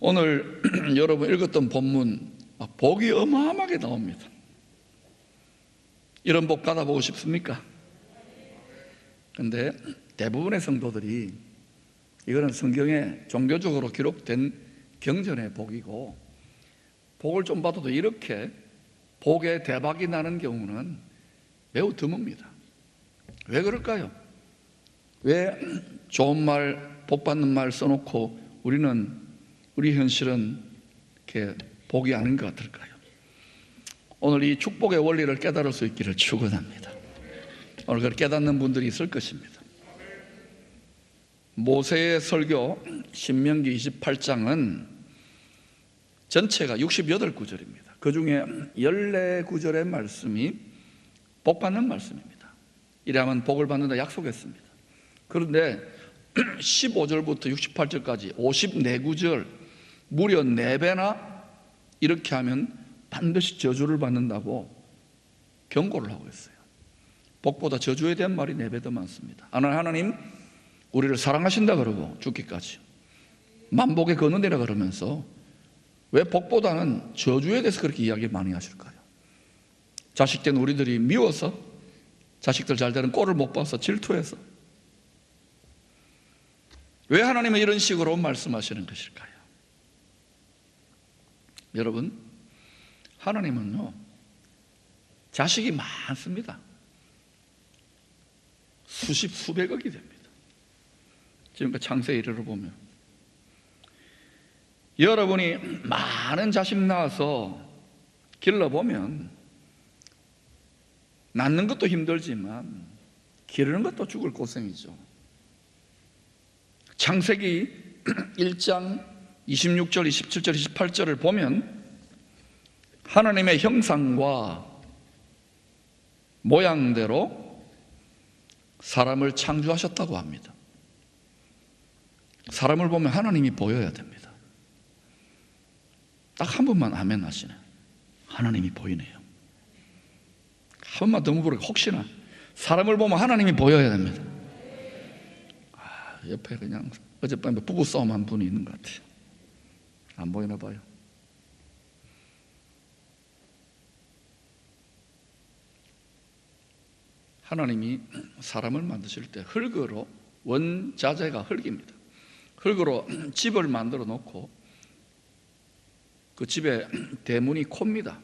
오늘 여러분 읽었던 본문 복이 어마어마하게 나옵니다. 이런 복 받아보고 싶습니까? 그런데 대부분의 성도들이 이거는 성경에 종교적으로 기록된 경전의 복이고, 복을 좀 받아도 이렇게 복에 대박이 나는 경우는 매우 드뭅니다. 왜 그럴까요? 왜 좋은 말, 복 받는 말 써놓고 우리 현실은 이렇게 복이 아닌 것 같을까요? 오늘 이 축복의 원리를 깨달을 수 있기를 축원합니다. 오늘 그걸 깨닫는 분들이 있을 것입니다. 모세의 설교 신명기 28장은 전체가 68구절입니다. 그 중에 14구절의 말씀이 복 받는 말씀입니다. 이래야만 복을 받는다 약속했습니다. 그런데 15절부터 68절까지 54구절, 무려 4배나 이렇게 하면 반드시 저주를 받는다고 경고를 하고 있어요. 복보다 저주에 대한 말이 4배 더 많습니다. 하나님 우리를 사랑하신다 그러고 죽기까지 만복의 근원이라 그러면서 왜 복보다는 저주에 대해서 그렇게 이야기 많이 하실까요? 자식된 우리들이 미워서, 자식들 잘 되는 꼴을 못 봐서 질투해서. 왜 하나님은 이런 식으로 말씀하시는 것일까요? 여러분, 하나님은요 자식이 많습니다. 수십 수백억이 됩니다. 지금까지 창세기 이르러 보면 여러분이 많은 자식 낳아서 길러보면 낳는 것도 힘들지만 기르는 것도 죽을 고생이죠. 창세기 1장 26절, 27절, 28절을 보면 하나님의 형상과 모양대로 사람을 창조하셨다고 합니다. 사람을 보면 하나님이 보여야 됩니다. 딱 한 번만 아멘 하시네. 하나님이 보이네요. 한 번만 더 물어보고 혹시나 사람을 보면 하나님이 보여야 됩니다. 옆에 그냥 어젯밤에 부부싸움 한 분이 있는 것 같아요. 안 보이나 봐요. 하나님이 사람을 만드실 때 흙으로, 원자재가 흙입니다. 흙으로 집을 만들어 놓고 그 집의 대문이 코입니다.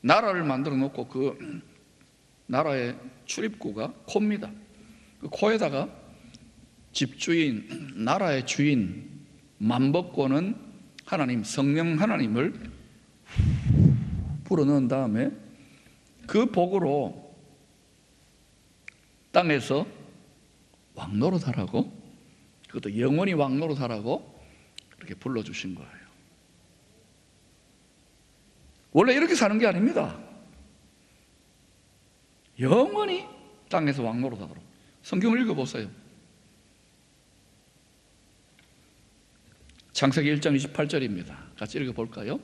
나라를 만들어 놓고 그 나라의 출입구가 코입니다. 그 코에다가 집주인, 나라의 주인, 만법권은 하나님, 성령 하나님을 불어넣은 다음에 그 복으로 땅에서 왕노릇하라고, 그것도 영원히 왕노릇하라고 그렇게 불러주신 거예요. 원래 이렇게 사는 게 아닙니다. 영원히 땅에서 왕노릇하도록. 성경을 읽어보세요. 창세기 1장 28절입니다. 같이 읽어볼까요?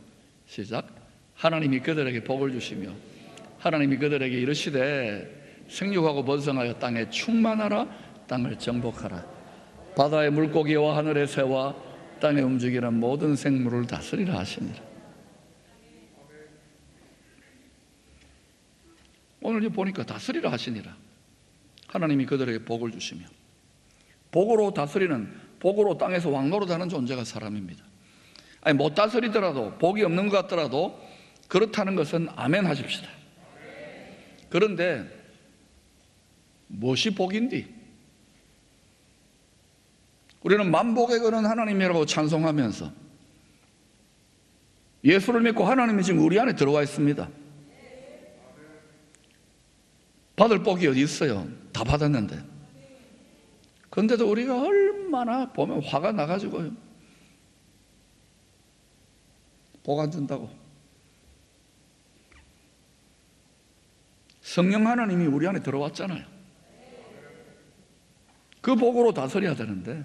시작. 하나님이 그들에게 복을 주시며 하나님이 그들에게 이르시되 생육하고 번성하여 땅에 충만하라, 땅을 정복하라, 바다의 물고기와 하늘의 새와 땅에 움직이는 모든 생물을 다스리라 하시니라. 오늘 보니까 다스리라 하시니라. 하나님이 그들에게 복을 주시며, 복으로 다스리는, 복으로 땅에서 왕노릇하는 존재가 사람입니다. 아니 못 다스리더라도, 복이 없는 것 같더라도 그렇다는 것은 아멘 하십시다. 그런데 무엇이 복인디? 우리는 만복의 근원 하나님이라고 찬송하면서 예수를 믿고 하나님이 지금 우리 안에 들어와 있습니다. 받을 복이 어디 있어요? 다 받았는데. 그런데도 우리가 얼마나 보면 화가 나가지고요, 복 안 준다고. 성령 하나님이 우리 안에 들어왔잖아요. 그 복으로 다스려야 되는데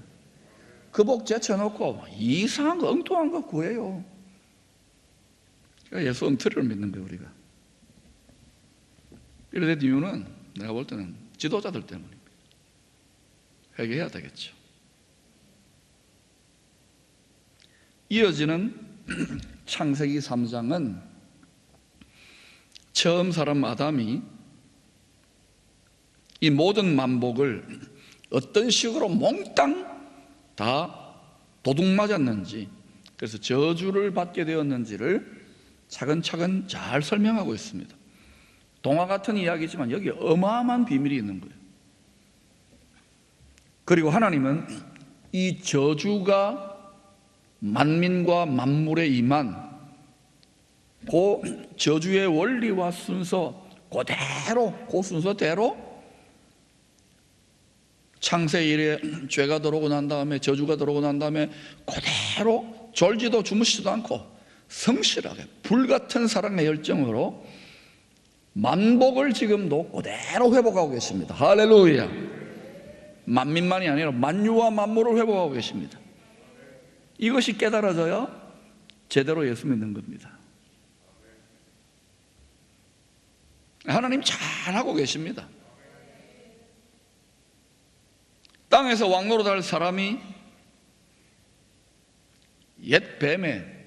그 복 제쳐놓고 이상한 거, 엉뚱한 거 구해요. 그러니까 예수 엉터리를 믿는 거예요, 우리가. 이래 된 이유는 내가 볼 때는 지도자들 때문입니다. 회개해야 되겠죠. 이어지는 창세기 3장은 처음 사람 아담이 이 모든 만복을 어떤 식으로 몽땅 다 도둑맞았는지, 그래서 저주를 받게 되었는지를 차근차근 잘 설명하고 있습니다. 동화 같은 이야기지만 여기 어마어마한 비밀이 있는 거예요. 그리고 하나님은 이 저주가 만민과 만물에 임한 그 저주의 원리와 순서 그대로, 그 순서대로 창세 이래 죄가 들어오고 난 다음에, 저주가 들어오고 난 다음에 그대로 졸지도 주무시지도 않고 성실하게 불같은 사랑의 열정으로 만복을 지금도 그대로 회복하고 계십니다. 할렐루야. 만민만이 아니라 만유와 만물을 회복하고 계십니다. 이것이 깨달아져야 제대로 예수 믿는 겁니다. 하나님 잘하고 계십니다. 땅에서 왕노릇할 사람이 옛 뱀의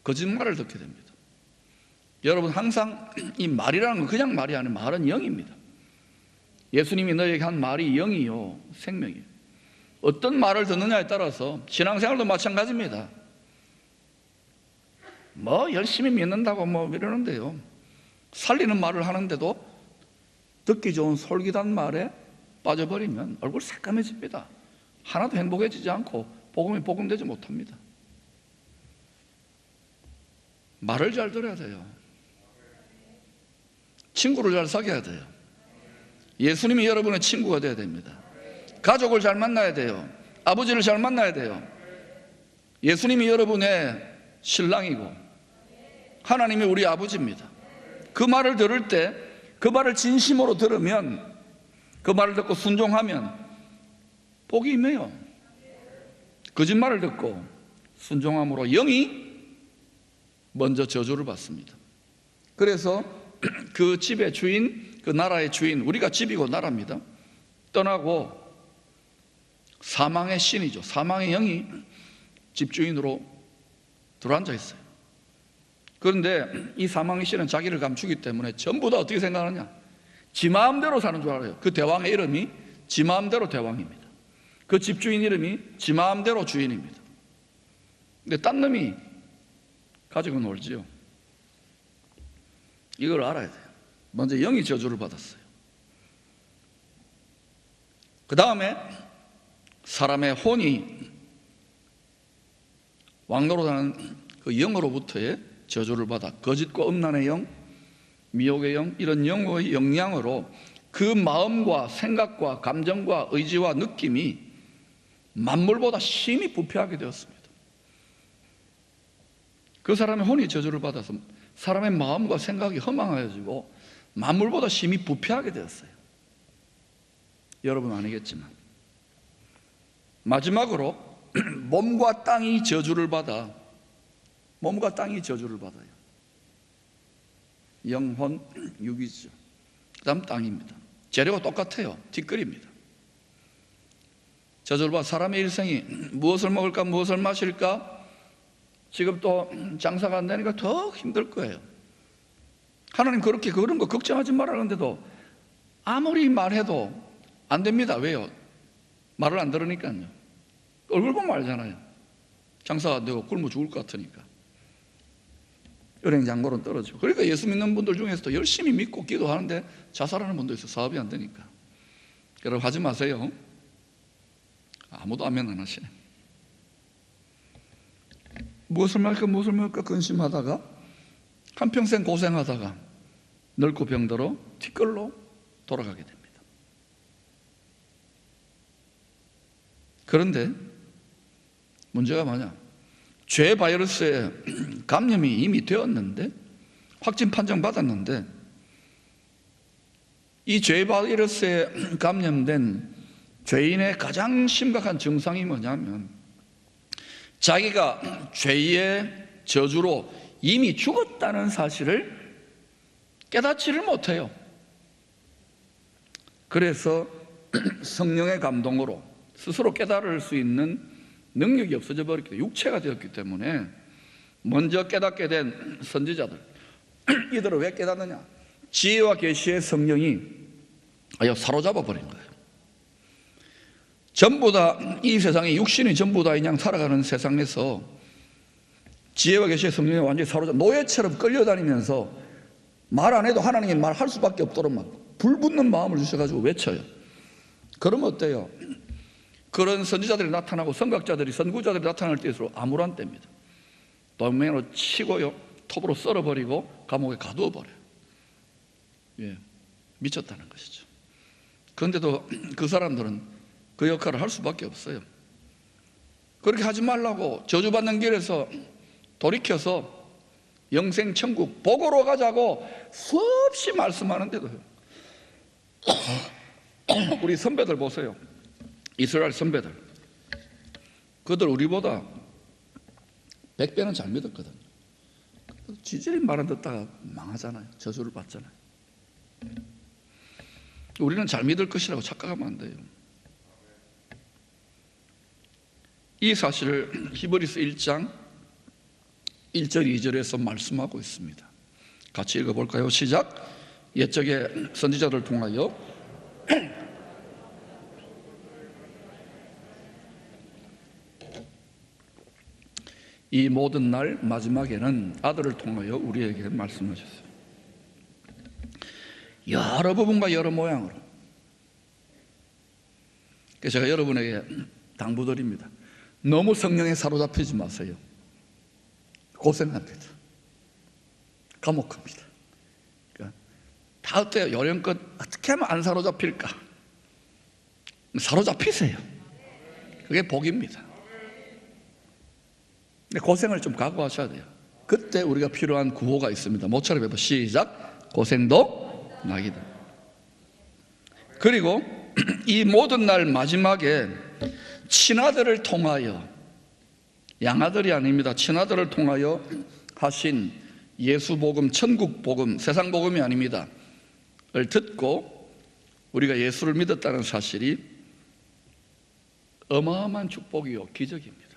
거짓말을 듣게 됩니다. 여러분, 항상 이 말이라는 건 그냥 말이 아니라 말은 영입니다. 예수님이 너에게 한 말이 영이요 생명이에요. 어떤 말을 듣느냐에 따라서 신앙생활도 마찬가지입니다. 뭐 열심히 믿는다고 뭐 이러는데요, 살리는 말을 하는데도 듣기 좋은 솔깃한 말에 빠져버리면 얼굴 새까매집니다. 하나도 행복해지지 않고 복음이 복음되지 못합니다. 말을 잘 들어야 돼요. 친구를 잘 사귀어야 돼요. 예수님이 여러분의 친구가 되어야 됩니다. 가족을 잘 만나야 돼요. 아버지를 잘 만나야 돼요. 예수님이 여러분의 신랑이고 하나님이 우리 아버지입니다. 그 말을 들을 때, 그 말을 진심으로 들으면, 그 말을 듣고 순종하면 복이 임해요. 거짓말을 듣고 순종함으로 영이 먼저 저주를 받습니다. 그래서 그 집의 주인, 그 나라의 주인, 우리가 집이고 나라입니다, 떠나고 사망의 신이죠, 사망의 영이 집주인으로 들어앉아 있어요. 그런데 이 사망의 신은 자기를 감추기 때문에 전부 다 어떻게 생각하느냐, 지 마음대로 사는 줄 알아요. 그 대왕의 이름이 지 마음대로 대왕입니다. 그 집주인 이름이 지 마음대로 주인입니다. 근데 딴 놈이 가지고 놀지요. 이걸 알아야 돼요. 먼저 영이 저주를 받았어요. 그 다음에 사람의 혼이 왕노릇하는 그 영으로부터의 저주를 받아 거짓과 음란의 영, 미혹의 영, 이런 영의 영향으로 그 마음과 생각과 감정과 의지와 느낌이 만물보다 심히 부패하게 되었습니다. 그 사람의 혼이 저주를 받아서 사람의 마음과 생각이 허망해지고 만물보다 심히 부패하게 되었어요. 여러분 아니겠지만 마지막으로 몸과 땅이 저주를 받아, 몸과 땅이 저주를 받아요. 영혼, 육이죠. 그 다음 땅입니다. 재료가 똑같아요. 뒷거리입니다. 저주를 받아 사람의 일생이 무엇을 먹을까, 무엇을 마실까, 지금 또 장사가 안 되니까 더 힘들 거예요. 하나님 그렇게 그런 거 걱정하지 말라는데도 아무리 말해도 안 됩니다. 왜요? 말을 안 들으니까요. 얼굴 보면 알잖아요. 장사가 안 되고 굶어 죽을 것 같으니까. 은행 잔고는 떨어지고. 그러니까 예수 믿는 분들 중에서도 열심히 믿고 기도하는데 자살하는 분도 있어요. 사업이 안 되니까. 여러분 하지 마세요. 아무도 아멘 안 하시네. 무엇을 먹을까 근심하다가 한평생 고생하다가 늙고 병들어 뒷걸로 돌아가게 됩니다. 그런데 문제가 뭐냐, 죄 바이러스에 감염이 이미 되었는데, 확진 판정 받았는데, 이 죄 바이러스에 감염된 죄인의 가장 심각한 증상이 뭐냐면 자기가 죄의 저주로 이미 죽었다는 사실을 깨닫지를 못해요. 그래서 성령의 감동으로 스스로 깨달을 수 있는 능력이 없어져 버렸기 때문에, 육체가 되었기 때문에 먼저 깨닫게 된 선지자들, 이들은 왜 깨닫느냐? 지혜와 계시의 성령이 아예 사로잡아 버린 거예요. 전부 다 이 세상에 육신이 전부 다 그냥 살아가는 세상에서 지혜와 계시의 성령이 완전히 사로잡아 노예처럼 끌려다니면서 말 안 해도 하나님이 말할 수밖에 없도록 막 불붙는 마음을 주셔가지고 외쳐요. 그러면 어때요? 그런 선지자들이 나타나고 선각자들이, 선구자들이 나타날 때일수록 암울한 때입니다. 돌멩이로 치고요, 톱으로 썰어버리고 감옥에 가두어 버려요. 예, 미쳤다는 것이죠. 그런데도 그 사람들은 그 역할을 할 수밖에 없어요. 그렇게 하지 말라고 저주받는 길에서 돌이켜서 영생 천국 복으로 가자고 수없이 말씀하는데도 우리 선배들 보세요. 이스라엘 선배들, 그들 우리보다 100배는 잘 믿었거든요. 지질이 말 안 듣다가 망하잖아요. 저주를 받잖아요. 우리는 잘 믿을 것이라고 착각하면 안 돼요. 이 사실을 히브리서 1장 1절 2절에서 말씀하고 있습니다. 같이 읽어볼까요? 시작. 옛적의 선지자들을 통하여 이 모든 날 마지막에는 아들을 통하여 우리에게 말씀하셨어요. 여러 부분과 여러 모양으로. 그래서 제가 여러분에게 당부드립니다. 너무 성령에 사로잡히지 마세요. 고생합니다. 감옥합니다. 그러니까 다 어때요? 요령껏 어떻게 하면 안 사로잡힐까? 사로잡히세요. 그게 복입니다. 근데 고생을 좀 각오하셔야 돼요. 그때 우리가 필요한 구호가 있습니다. 모처럼 해봐. 시작. 고생도 낙이다. 그리고 이 모든 날 마지막에 친아들을 통하여, 양아들이 아닙니다. 친아들을 통하여 하신 예수복음, 천국복음, 세상복음이 아닙니다. 을 듣고 우리가 예수를 믿었다는 사실이 어마어마한 축복이요, 기적입니다.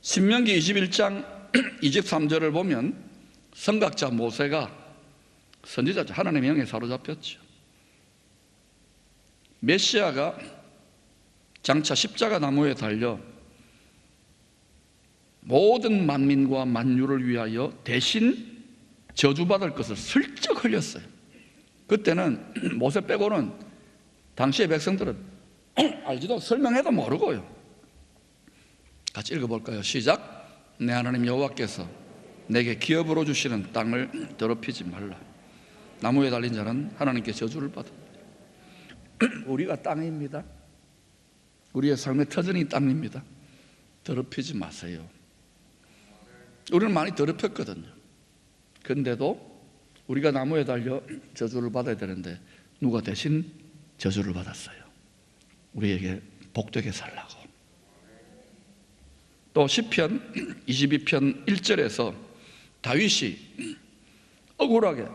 신명기 21장 23절을 보면 선각자 모세가 선지자죠. 하나님의 영에 사로잡혔죠. 메시아가 장차 십자가 나무에 달려 모든 만민과 만유를 위하여 대신 저주받을 것을 슬쩍 흘렸어요. 그때는 모세 빼고는 당시의 백성들은 알지도 설명해도 모르고요. 같이 읽어볼까요? 시작. 내 하나님 여호와께서 내게 기업으로 주시는 땅을 더럽히지 말라. 나무에 달린 자는 하나님께 저주를 받아. 우리가 땅입니다. 우리의 삶의 터전이 땅입니다. 더럽히지 마세요. 우리는 많이 더럽혔거든요. 그런데도 우리가 나무에 달려 저주를 받아야 되는데 누가 대신 저주를 받았어요. 우리에게 복되게 살라고. 또 시편 22편 1절에서 다윗이 억울하게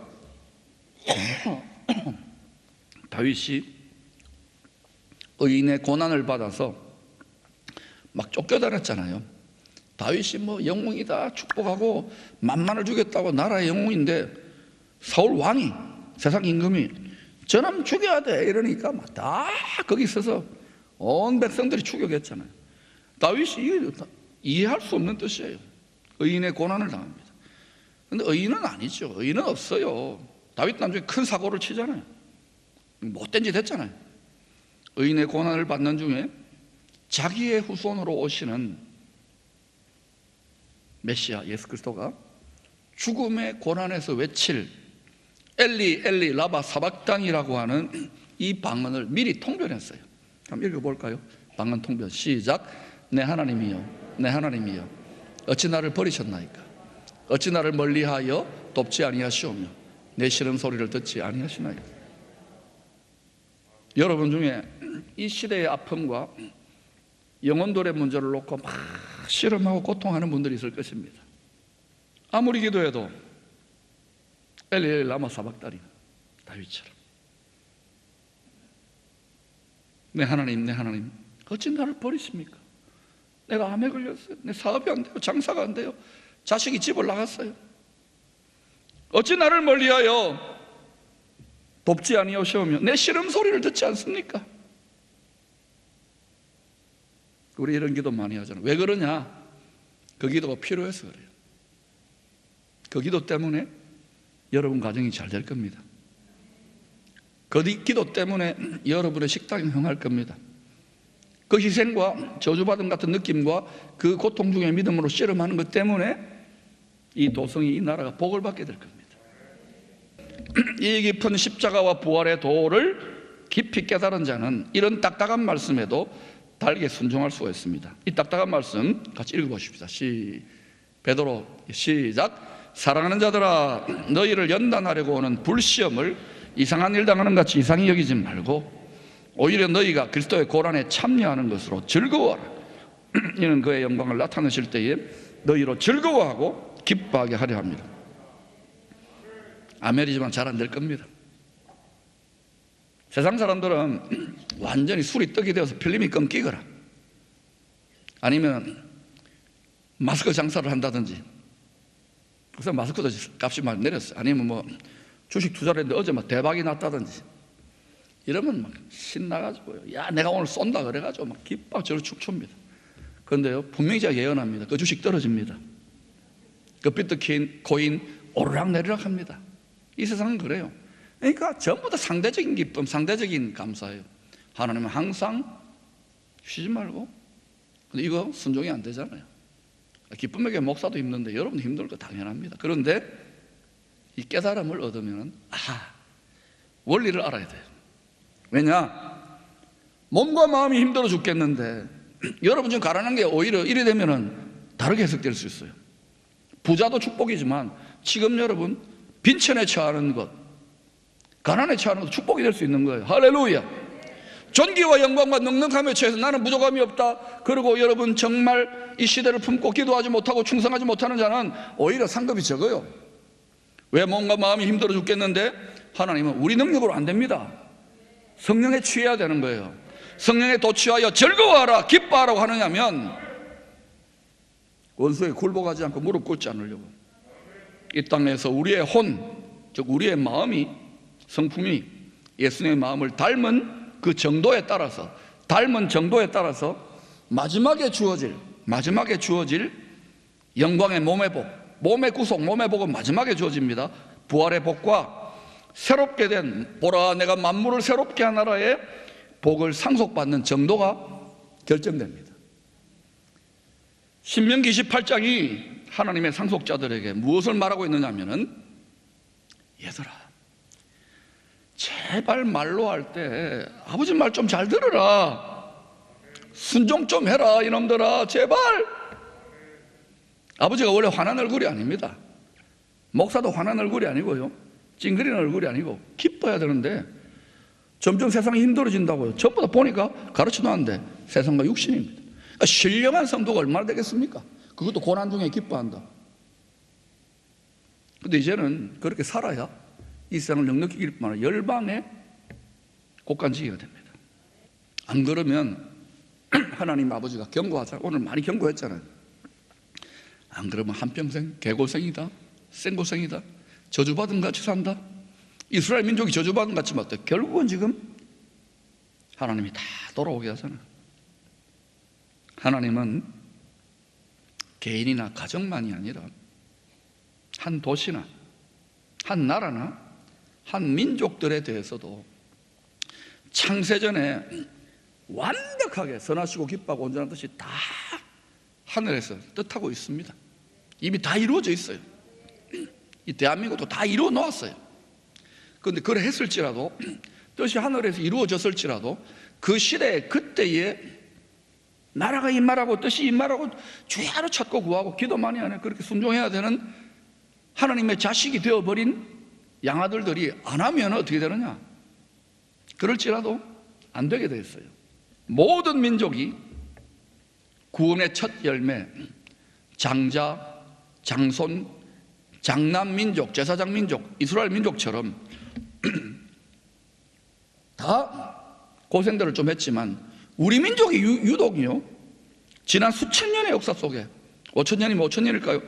다윗이 의인의 고난을 받아서 막 쫓겨다녔잖아요. 다윗이 뭐 영웅이다, 축복하고 만만을 주겠다고 나라의 영웅인데 사울 왕이, 세상 임금이 저놈 죽여야 돼 이러니까 막 다 거기 있어서 온 백성들이 추격했잖아요. 다윗이 이해할 수 없는 뜻이에요. 의인의 고난을 당합니다. 그런데 의인은 아니죠. 의인은 없어요. 다윗 나중에 큰 사고를 치잖아요. 못된 짓 했잖아요. 의인의 고난을 받는 중에 자기의 후손으로 오시는 메시아 예수 그리스도가 죽음의 고난에서 외칠 엘리 엘리 라바 사박단이라고 하는 이 방언을 미리 통변했어요. 한번 읽어볼까요? 방언 통변 시작. 내 하나님이여 내 하나님이여 어찌 나를 버리셨나이까? 어찌 나를 멀리하여 돕지 아니하시오며 내 싫은 소리를 듣지 아니하시나이까? 여러분 중에 이 시대의 아픔과 영혼돌의 문제를 놓고 막 실험하고 고통하는 분들이 있을 것입니다. 아무리 기도해도 엘리 라마 사박다리 다윗처럼 내 하나님 어찌 나를 버리십니까? 내가 암에 걸렸어요. 내 사업이 안 돼요. 장사가 안 돼요. 자식이 집을 나갔어요. 어찌 나를 멀리하여 돕지 아니하시오며 내 시름 소리를 듣지 않습니까? 우리 이런 기도 많이 하잖아요. 왜 그러냐? 그 기도가 필요해서 그래요. 그 기도 때문에 여러분 가정이 잘 될 겁니다. 그 기도 때문에 여러분의 식당이 흥할 겁니다. 그 희생과 저주받음 같은 느낌과 그 고통 중에 믿음으로 씨름하는 것 때문에 이 도성이, 이 나라가 복을 받게 될 겁니다. 이 깊은 십자가와 부활의 도를 깊이 깨달은 자는 이런 딱딱한 말씀에도 달게 순종할 수가 있습니다. 이 딱딱한 말씀 같이 읽어보십시다. 베드로 시작. 사랑하는 자들아, 너희를 연단하려고 오는 불시험을 이상한 일 당하는 같이 이상히 여기지 말고 오히려 너희가 그리스도의 고난에 참여하는 것으로 즐거워하라. 이는 그의 영광을 나타내실 때에 너희로 즐거워하고 기뻐하게 하려 합니다. 아멘이지만 잘 안 될 겁니다. 세상 사람들은 완전히 술이 떡이 되어서 필름이 끊기거나 아니면 마스크 장사를 한다든지, 그래서 마스크도 값이 많이 내렸어요. 아니면 뭐 주식 투자를 했는데 어제 막 대박이 났다든지 이러면 막 신나가지고요, 야 내가 오늘 쏜다 그래가지고 막 기뻐 저를 춤춥니다. 그런데요, 분명히 제가 예언합니다. 그 주식 떨어집니다. 그 비트코인 오르락내리락 합니다. 이 세상은 그래요. 그러니까 전부 다 상대적인 기쁨, 상대적인 감사예요. 하나님은 항상 쉬지 말고. 근데 이거 순종이 안 되잖아요. 기쁨에게 목사도 힘든데 여러분 힘들 거 당연합니다. 그런데 이 깨달음을 얻으면 원리를 알아야 돼요. 왜냐? 몸과 마음이 힘들어 죽겠는데 여러분 지금 가난한 게 오히려 이래 되면은 다르게 해석될 수 있어요. 부자도 축복이지만 지금 여러분 빈천에 처하는 것, 가난에 처하는 것도 축복이 될 수 있는 거예요. 할렐루야. 존귀와 영광과 넉넉함에 처해서 나는 부족함이 없다, 그리고 여러분 정말 이 시대를 품고 기도하지 못하고 충성하지 못하는 자는 오히려 상급이 적어요. 왜? 몸과 마음이 힘들어 죽겠는데 하나님은 우리 능력으로 안 됩니다. 성령에 취해야 되는 거예요. 성령에 도취하여 즐거워하라 기뻐하라고 하느냐면 원수에 굴복하지 않고 무릎 꿇지 않으려고. 이 땅에서 우리의 혼, 즉 우리의 마음이, 성품이 예수님의 마음을 닮은 그 정도에 따라서, 닮은 정도에 따라서 마지막에 주어질 영광의 몸의 복, 몸의 구속, 몸의 복은 마지막에 주어집니다. 부활의 복과 새롭게 된, 보라 내가 만물을 새롭게 한 나라의 복을 상속받는 정도가 결정됩니다. 신명기 28장이 하나님의 상속자들에게 무엇을 말하고 있느냐 하면은, 얘들아 제발 말로 할 때 아버지 말 좀 잘 들으라, 순종 좀 해라 이놈들아, 제발. 아버지가 원래 화난 얼굴이 아닙니다. 목사도 화난 얼굴이 아니고요, 찡그리는 얼굴이 아니고 기뻐야 되는데 점점 세상이 힘들어진다고요. 전부 다 보니까 가르치도 않는데 세상과 육신입니다. 그러니까 신령한 성도가 얼마나 되겠습니까? 그것도 고난 중에 기뻐한다. 근데 이제는 그렇게 살아야 이 세상을 넉넉히 이길 뿐만 아니라 열방의 곡간지기가 됩니다. 안 그러면 하나님 아버지가 경고하자, 오늘 많이 경고했잖아요. 안 그러면 한평생 개고생이다, 생고생이다, 저주받은 같이 산다. 이스라엘 민족이 저주받은 같이 맞다. 결국은 지금 하나님이 다 돌아오게 하잖아요. 하나님은 개인이나 가정만이 아니라 한 도시나 한 나라나 한 민족들에 대해서도 창세전에 완벽하게 선하시고 기뻐하고 온전한 뜻이 다 하늘에서 뜻하고 있습니다. 이미 다 이루어져 있어요. 이 대한민국도 다 이루어 놓았어요. 그런데 그래 했을지라도, 뜻이 하늘에서 이루어졌을지라도 그 시대에 그때에 나라가 임말하고 뜻이 임말하고 주야로 찾고 구하고 기도 많이 하네, 그렇게 순종해야 되는 하나님의 자식이 되어버린 양아들들이 안 하면 어떻게 되느냐? 그럴지라도 안 되게 됐어요. 모든 민족이 구원의 첫 열매, 장자, 장손, 장남 민족, 제사장 민족, 이스라엘 민족처럼 다 고생들을 좀 했지만 우리 민족이 유독이요, 지난 수천 년의 역사 속에, 5천년이면 5천년일까요?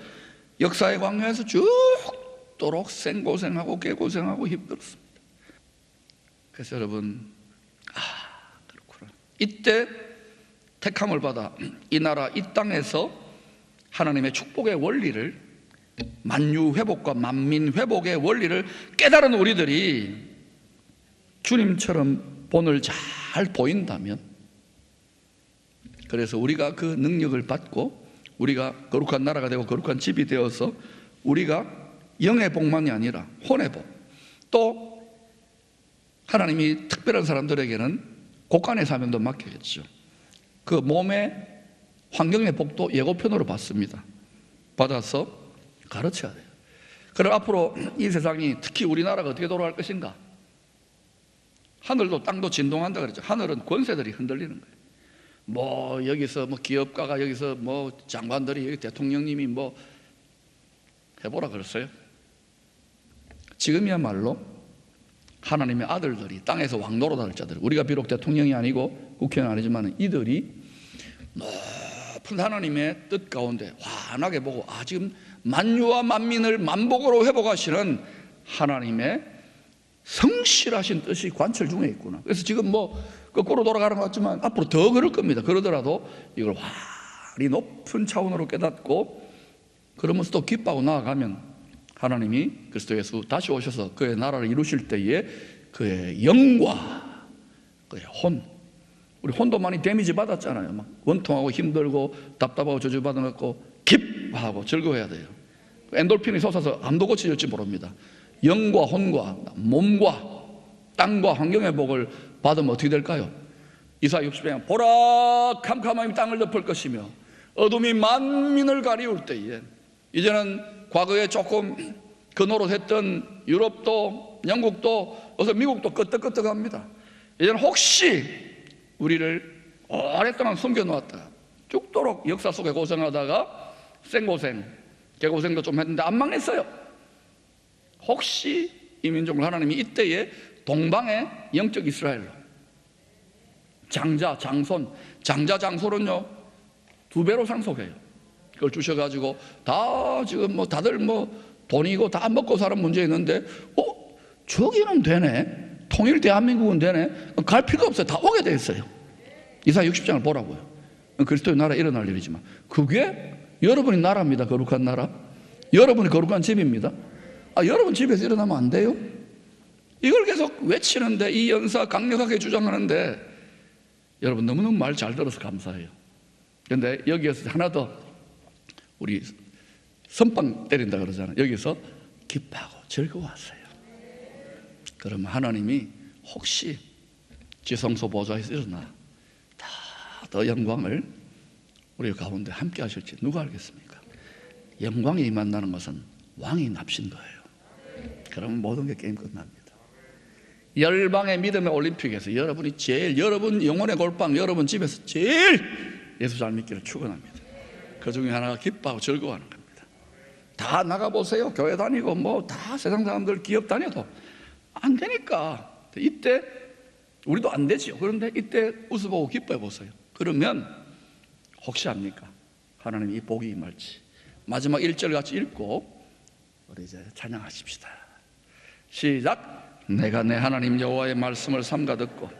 역사의 광야에서 죽도록 생고생하고 개고생하고 힘들었습니다. 그래서 여러분, 그렇구나. 이때 택함을 받아 이 나라 이 땅에서 하나님의 축복의 원리를, 만유 회복과 만민 회복의 원리를 깨달은 우리들이 주님처럼 본을 잘 보인다면, 그래서 우리가 그 능력을 받고 우리가 거룩한 나라가 되고 거룩한 집이 되어서 우리가 영의 복만이 아니라 혼의 복, 또 하나님이 특별한 사람들에게는 곳간의 사명도 맡기겠죠. 그 몸의 환경의 복도 예고편으로 받습니다. 받아서 가르쳐야 돼요. 그럼 앞으로 이 세상이, 특히 우리나라가 어떻게 돌아갈 것인가? 하늘도 땅도 진동한다 그랬죠. 하늘은 권세들이 흔들리는 거예요. 뭐 여기서 뭐 기업가가, 여기서 뭐 장관들이, 여기 대통령님이 뭐 해보라 그랬어요. 지금이야말로 하나님의 아들들이, 땅에서 왕노릇 할 자들, 우리가 비록 대통령이 아니고 국회는 아니지만 이들이 높은 하나님의 뜻 가운데 환하게 보고, 지금 만유와 만민을 만복으로 회복하시는 하나님의 성실하신 뜻이 관철 중에 있구나. 그래서 지금 뭐 거꾸로 돌아가는 것 같지만 앞으로 더 그럴 겁니다. 그러더라도 이걸 활이 높은 차원으로 깨닫고 그러면서 또 기뻐하고 나아가면 하나님이 그리스도 예수 다시 오셔서 그의 나라를 이루실 때에 그의 영과 그의 혼, 우리 혼도 많이 데미지 받았잖아요. 막 원통하고 힘들고 답답하고 저주받아갖고 기뻐하고 즐거워해야 돼요. 엔돌핀이 솟아서 암도 고쳐질지 모릅니다. 영과 혼과 몸과 땅과 환경의 복을 받으면 어떻게 될까요? 이사야 60장에 보라 캄캄함이 땅을 덮을 것이며 어둠이 만민을 가리울 때에, 이제는 과거에 조금 그 노릇했던 유럽도 영국도 어서 미국도 끄떡끄떡합니다. 이제는 혹시 우리를 오랫동안 숨겨놓았다가 죽도록 역사 속에 고생하다가 생고생 개고생도 좀 했는데 안 망했어요. 혹시 이 민족을 하나님이 이때에 동방의 영적 이스라엘로, 장자, 장손, 장자, 장손은요 2배로 상속해요. 그걸 주셔가지고 다 지금 뭐 다들 뭐 돈이고 다 먹고 사는 문제 있는데, 저기는 되네, 통일 대한민국은 되네, 갈 필요가 없어요. 다 오게 돼 있어요. 이사야 60장을 보라고요. 그리스도의 나라 일어날 일이지만 그게 여러분이 나라입니다. 거룩한 나라, 여러분이 거룩한 집입니다. 여러분 집에서 일어나면 안 돼요? 이걸 계속 외치는데, 이 연사 강력하게 주장하는데, 여러분 너무너무 말 잘 들어서 감사해요. 그런데 여기에서 하나 더, 우리 선빵 때린다 그러잖아요. 여기서 기뻐하고 즐거워하세요. 그러면 하나님이 혹시 지성소 보좌에서 일어나 더 영광을 우리 가운데 함께 하실지 누가 알겠습니까? 영광이 임한다는 것은 왕이 납신 거예요. 그러면 모든 게 게임 끝납니다. 열방의 믿음의 올림픽에서 여러분이 제일, 여러분 영혼의 골방, 여러분 집에서 제일 예수 잘 믿기를 축원합니다. 그 중에 하나가 기뻐하고 즐거워하는 겁니다. 다 나가보세요. 교회 다니고 뭐 다 세상 사람들 기업 다녀도 안 되니까 이때 우리도 안 되지요. 그런데 이때 웃어보고 기뻐해 보세요. 그러면 혹시 압니까? 하나님이 이 복이 임할지. 마지막 1절 같이 읽고 우리 이제 찬양하십시다. 시작. 내가 내 하나님 여호와의 말씀을 삼가 듣고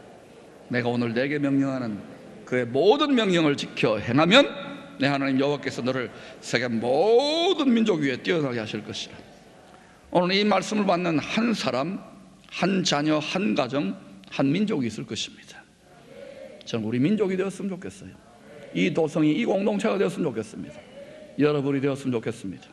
내가 오늘 내게 명령하는 그의 모든 명령을 지켜 행하면 내 하나님 여호와께서 너를 세계 모든 민족 위에 뛰어나게 하실 것이라. 오늘 이 말씀을 받는 한 사람, 한 자녀, 한 가정, 한 민족이 있을 것입니다. 저는 우리 민족이 되었으면 좋겠어요. 이 도성이, 이 공동체가 되었으면 좋겠습니다. 여러분이 되었으면 좋겠습니다.